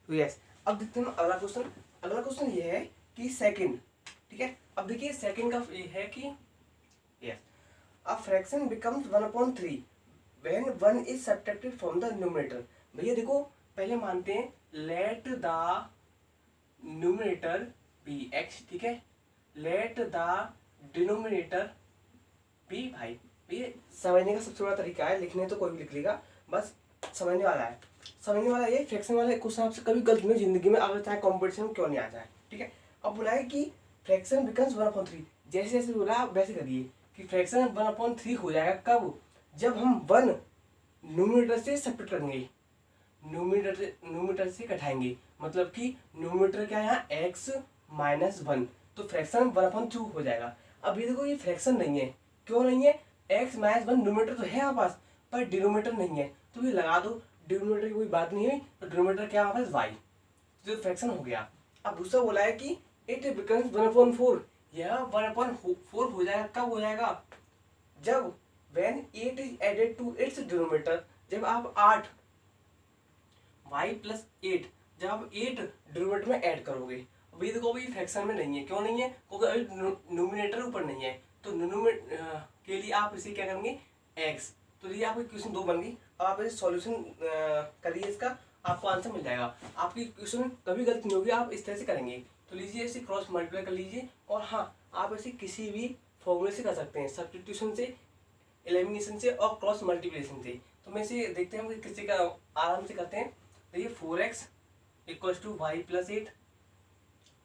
तो यस, अब देखते हैं अगला क्वेश्चन। अगला क्वेश्चन ये है कि सेकंड, ठीक है। अब देखिए सेकंड का ये है कि yes, a fraction becomes 1/3 when 1 is subtracted from the numerator. भैया देखो, पहले मानते हैं let the numerator be X, ठीक है, लेट द डिनोमिनेटर बी भाई। ये समझने का सबसे बड़ा तरीका है, लिखने तो कोई भी लिख लेगा, बस समझने वाला है। समझने वाला ये फ्रैक्शन वाले क्वेश्चन आपसे कभी गलती में जिंदगी में अगर चाहे कॉम्पिटिशन में क्यों नहीं आ जाए, ठीक है। अब बोला है कि फ्रैक्शन बिकम्स 1/3, जैसे जैसे बोला आप वैसे करिए कि फ्रैक्शन 1/3 हो जाएगा कब, जब हम 1 न्यूमरेटर से सेपरेट करेंगे, न्यूमरेटर से घटाएंगे, मतलब कि न्यूमरेटर क्या है यहाँ x -1, तो फ्रैक्शन 1/2 हो जाएगा। अब ये देखो ये फ्रैक्शन नहीं है, क्यों नहीं है, x -1 न्यूमरेटर तो है हमारे पास पर डिनोमिनेटर नहीं है, तो ये लगा दो, डिनोमिनेटर की कोई बात नहीं हुई, तो डिनोमिनेटर क्या है हमारे पास y, तो फ्रैक्शन हो गया। अब दूसरा बोला है कि इट बिकम्स 1/4, यह 1/4 हो जाएगा, कब हो जाएगा, जब when 8 is added to its denominator, जब आप 8 y + 8, जब आप 8 डिनोमिनेटर में ऐड करोगे। अभी देखो अभी फ्रैक्शन में नहीं है, क्यों नहीं है, क्योंकि अभी न्यूमिनेटर ऊपर नहीं है, तो न्यूमिनेटर के लिए आप इसे क्या करेंगे x, तो ये आपकी क्वेश्चन 2 बन गई। अब आप इसे सॉल्यूशन करिए इसका, आपको आंसर मिल जाएगा। आपकी क्वेश्चन कभी गलती नहीं होगी, आप इस तरह से करेंगे, तो लीजिए इसे क्रॉस मल्टीप्लाई कर लीजिए, और हाँ आप इसे किसी भी फॉर्मूले से कर सकते हैं, सब्स्टिट्यूशन से, एलिमिनेशन से और क्रॉस मल्टीप्लिकेशन से। तो मैं इसे देखते हैं हम किसी का आराम से करते हैं। देखिए 4x = y + 8,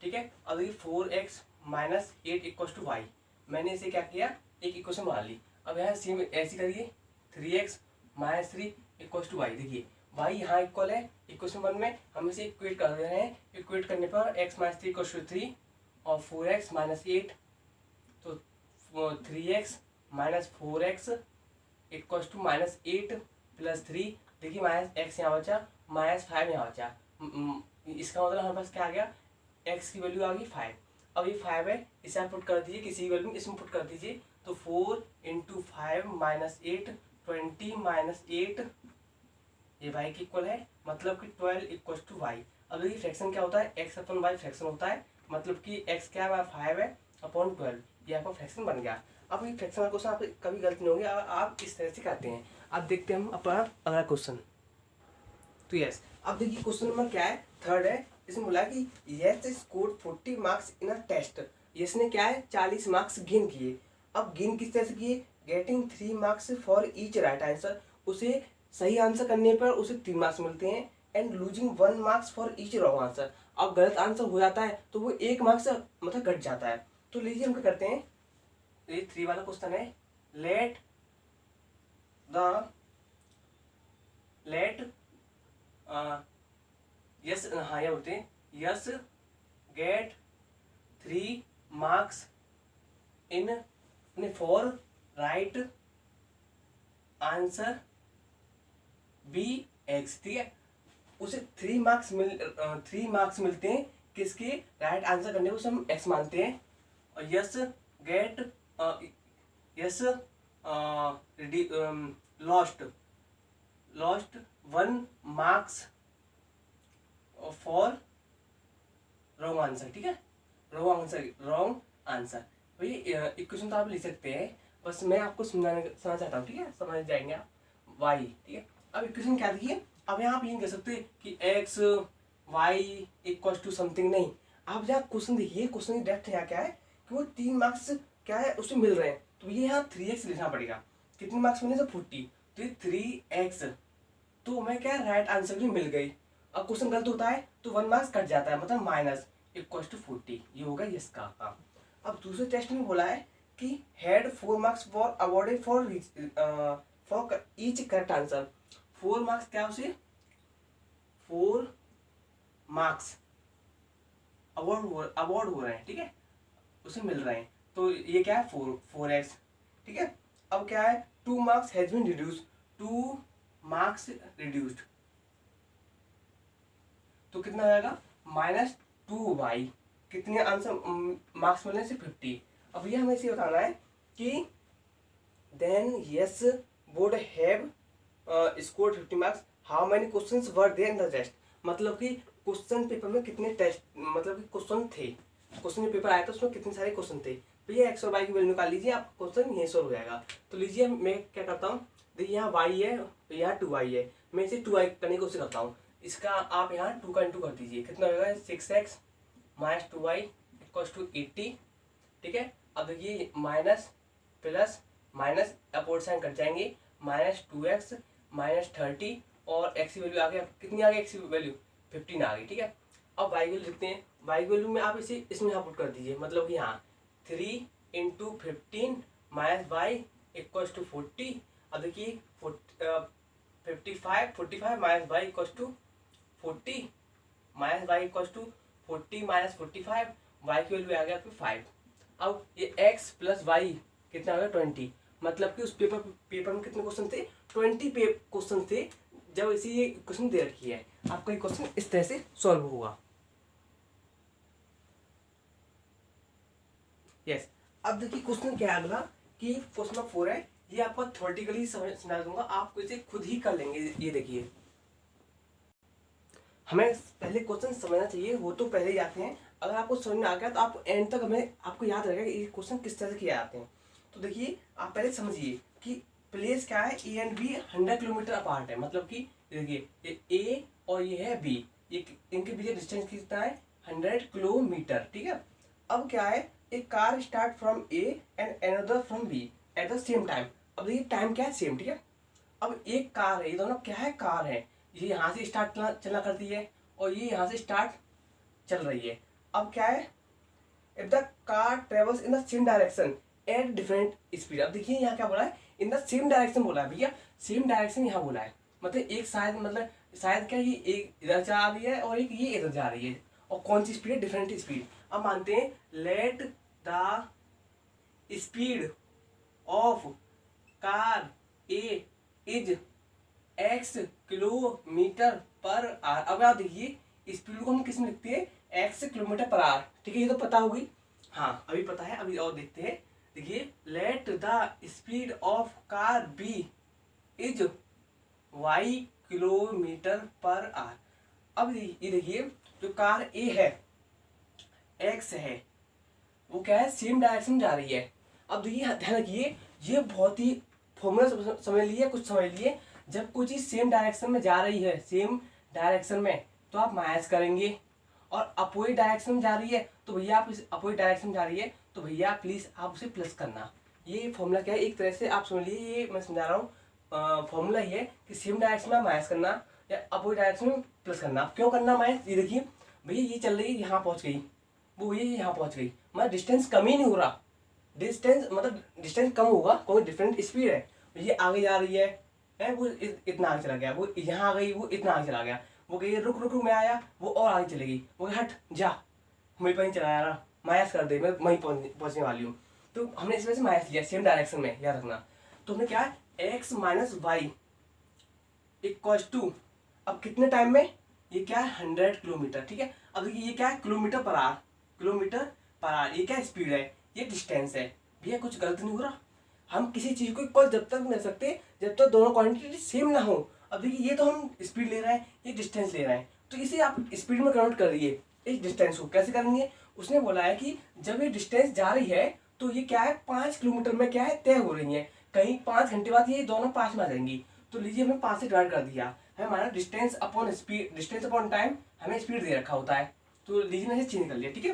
ठीक है। अब देखिए 4x - 8 = y, मैंने इसे क्या किया, एक इक्वेशन बना ली। अब यहाँ सेम ऐसी करिए, 3x - 3 = y, देखिए y यहाँ इक्वल है, इक्वेशन 1 में हम इसे इक्वेट कर रहे हैं, इक्वेट करने पर x - 3 = 3 और 4x - 8, तो 3x - 4x = -8 + 3, देखिए -x यहाँ बचा, -5 यहाँ बचा, इसका मतलब हमारे पास क्या आ गया, x की वैल्यू आ गई 5। अब ये 5 है, इसे आप पुट कर दीजिए किसी वैल्यू में, इसमें पुट कर दीजिए, तो 4 × 5 - 8 20 - 8, ये y की इक्वल है, मतलब कि 12 = y। अब देखिए फ्रैक्शन क्या होता है, x/y फ्रैक्शन होता है, मतलब कि x क्या है 5 है अपॉन 12, ये आपका फ्रैक्शन बन गया। अब ये फ्रैक्शन का क्वेश्चन आप कभी गलती नहीं होगी, आप इस तरह से करते हैं। अब देखते हैं हम अपना अगला क्वेश्चन। तो यस, अब देखिए क्वेश्चन नंबर क्या है, थर्ड है। इसमें बोला कि Yash scored 40 marks in a test, Yash ने क्या है 40 मार्क्स गेन किए। अब गेन किस तरह से किए, getting 3 marks for each right answer, उसे सही आंसर करने पर उसे 3 मार्क्स मिलते हैं, and losing 1 marks for each wrong answer. अब गलत आंसर हो जाता है तो वो 1 मार्क्स मतलब घट जाता है। तो लीजिए हम क्या करते हैं, ये 3 वाला क्वेश्चन है, लेट यस, हाँ ये बोलते हैं, Yash get 3 marks in for right answer be X, ठीक है। उसे 3 मार्क्स मिलते हैं, किसके, राइट आंसर करने को उसे हम एक्स मानते हैं। और yes get yes lost 1 marks for wrong answer, ठीक है, रॉन्ग आंसर। भाई इक्वेशन तो आप लिख सकते हैं, बस मैं आपको समझना चाहता हूँ, ठीक है, समझ जाएंगे आप, वाई, ठीक है। अब इक्वेशन क्या देखिए, अब यहाँ आप ये कह सकते हैं कि x y = समथिंग, नहीं, आप जहाँ क्वेश्चन देखिए, क्वेश्चन डायरेक्ट यहाँ क्या है कि वो 3 मार्क्स क्या है उसमें मिल रहे हैं, तो ये यहाँ 3x लिखना पड़ेगा, कितने मार्क्स मिले, 40, तो ये 3x, तो मैं क्या राइट आंसर भी मिल गई। अब क्वेश्चन गलत होता है तो 1 मार्क्स कट जाता है, मतलब -=40, ये होगा इसका काम। अब दूसरे टेस्ट में बोला है कि had 4 marks for awarded for each correct answer, 4 marks क्या उसे 4 मार्क्स अवार्ड हो रहे हैं, ठीक है, उसे मिल रहे हैं, तो ये क्या है 4x, ठीक है। अब क्या है 2 marks has been reduced, 2 marks reduced, तो कितना आएगा -2y, कितने आंसर मार्क्स मिलने से 50। अब ये हमें इसे बताना है कि then Yash would have scored 50 marks, how many questions were there in the test, मतलब कि क्वेश्चन पेपर में कितने टेस्ट मतलब कि क्वेश्चन थे, क्वेश्चन पेपर आया था उसमें कितने सारे क्वेश्चन थे। भैया एक्स और वाई की वैल्यू निकाल लीजिए, आप क्वेश्चन यहीं सॉल्व हो जाएगा। तो लीजिए मैं क्या करता हूँ, देखिए यहाँ वाई है, यहाँ 2y है, मैं इसे 2y करने की कोशिश करता हूँ। इसका आप यहाँ 2 का इंटू कर दीजिए, कितना होगा 6x minus 2y equals to 80। ठीक है, अब देखिए माइनस प्लस माइनस अपोर्ट साइन कट जाएंगे, माइनस 2x माइनस 30 और x की वैल्यू आ गया, कितनी आ गई x की वैल्यू 15 आ गई। ठीक है, अब y की वैल्यू लिखते हैं, y की वैल्यू में आप इसे इसमें यहाँ पुट कर दीजिए, मतलब कि यहाँ 3 into 15 minus Y equals to 40। अब देखिए 45 minus Y equals to 40 minus Y equals to 40 minus 45, Y की वैल्यू आ गया आपकी 5। अब ये x प्लस वाई कितना आ गया 20, मतलब कि उस पेपर में कितने क्वेश्चन थे 20 क्वेश्चन थे। जब इसी ये क्वेश्चन दे रखी है, आपका ये क्वेश्चन इस तरह से सॉल्व होगा। यस, अब देखिए क्वेश्चन क्या है अगला, कि क्वेश्चन नंबर 4 है, ये आपको थ्योरेटिकली समझा दूंगा, आप इसे खुद ही कर लेंगे। ये देखिए हमें पहले क्वेश्चन समझना चाहिए, वो तो पहले ही आते हैं। अगर आपको समझ में आ गया तो आप एंड तक हमें आपको याद रहेगा कि ये क्वेश्चन किस तरह से किए जाते हैं। तो देखिए आप पहले समझिए कि प्लेस क्या है, A and B 100 kilometre apart है, मतलब कि देखिए ये ए और ये है बी, ये इनके बीच डिस्टेंस कितना है 100 किलोमीटर। ठीक है, अब क्या है, एक car start from A and another from B at the same time. अब देखिए टाइम क्या है सेम। ठीक है, अब एक कार है, ये दोनों क्या है कार है, ये यहाँ से स्टार्ट चलना करती है और ये यहाँ से स्टार्ट चल रही है। अब क्या है, if the car travels in the same direction at different speed. अब देखिए यहाँ क्या बोला है, इन द सेम डायरेक्शन बोला है भैया, सेम डायरेक्शन यहाँ बोला है, मतलब एक शायद मतलब शायद क्या, ये एक इधर जा रही है और एक ये इधर जा रही है, और कौन सी स्पीड है डिफरेंट स्पीड। अब मानते हैं let the speed of car A is x kilometre per hour. अब आप देखिए स्पीड को हम किस में लिखते हैं x किलोमीटर पर आवर। ठीक है, ये तो पता होगी, हाँ अभी पता है। अभी और देखते हैं, देखिए let the speed of car B is y kilometre per hour. अब ये देखिए जो कार ए है x है, वो क्या है सेम डायरेक्शन जा रही है। अब देखिए ध्यान रखिए, ये बहुत ही फॉर्मूला समझ लिए, कुछ समझ लिए, जब कोई चीज़ सेम डायरेक्शन में जा रही है, सेम डायरेक्शन में, तो आप माइनस करेंगे, और अपोजिट डायरेक्शन में जा रही है तो भैया आप इस अपोजिट डायरेक्शन में जा रही है तो भैया प्लीज़ आप उसे प्लस करना। ये फॉर्मूला क्या है, एक तरह से आप समझ लीजिए, ये मैं समझा रहा हूँ फॉर्मूला ही है कि सेम डायरेक्शन में माइनस करना या अपोजिट डायरेक्शन में प्लस करना। क्यों करना माइनस, ये देखिए भैया ये चल रही है यहाँ पहुँच गई, वो भैया यहाँ पहुँच गई, मतलब डिस्टेंस कम ही नहीं हो रहा, डिस्टेंस मतलब डिस्टेंस कम होगा, कोई डिफरेंट स्पीड है, ये आगे जा रही है, वो इतना आगे चला गया, वो यहाँ आ गई, वो इतना आगे चला गया, वो कही रुक रुक रुक मैं आया, वो और आगे चली गई, वो हट जा मैं पर ही चलाया रहा, माइनस कर दे, मैं वहीं पहुँचने वाली हूँ। तो हमने इस वजह से माइनस लिया सेम डायरेक्शन में, याद रखना। तो हमने क्या X minus Y equals to, अब कितने टाइम में, ये क्या है 100 किलोमीटर। ठीक है, अब देखिए ये क्या है kilometre per our, kilometre per our, ये क्या स्पीड है, ये डिस्टेंस है। भैया कुछ गलत नहीं हो रहा, हम किसी चीज़ को इक्वल जब तक नहीं कर सकते जब तक दोनों क्वांटिटी सेम ना हो। अब देखिए ये तो हम स्पीड ले रहे हैं, ये डिस्टेंस ले रहे हैं, तो इसे आप स्पीड में कन्वर्ट कर दिए इस डिस्टेंस को। कैसे करेंगे, उसने बोला है कि जब ये डिस्टेंस जा रही है तो ये क्या है 5 किलोमीटर में क्या है तय हो रही है, कहीं 5 घंटे बाद ये दोनों 5 में आ जाएंगी। तो लीजिए हमने 5 से डिवाइड कर दिया, हमारा distance upon speed, distance upon time हमें स्पीड दे रखा होता है, तो लीजिए मैंने चेंज कर लिया। ठीक है।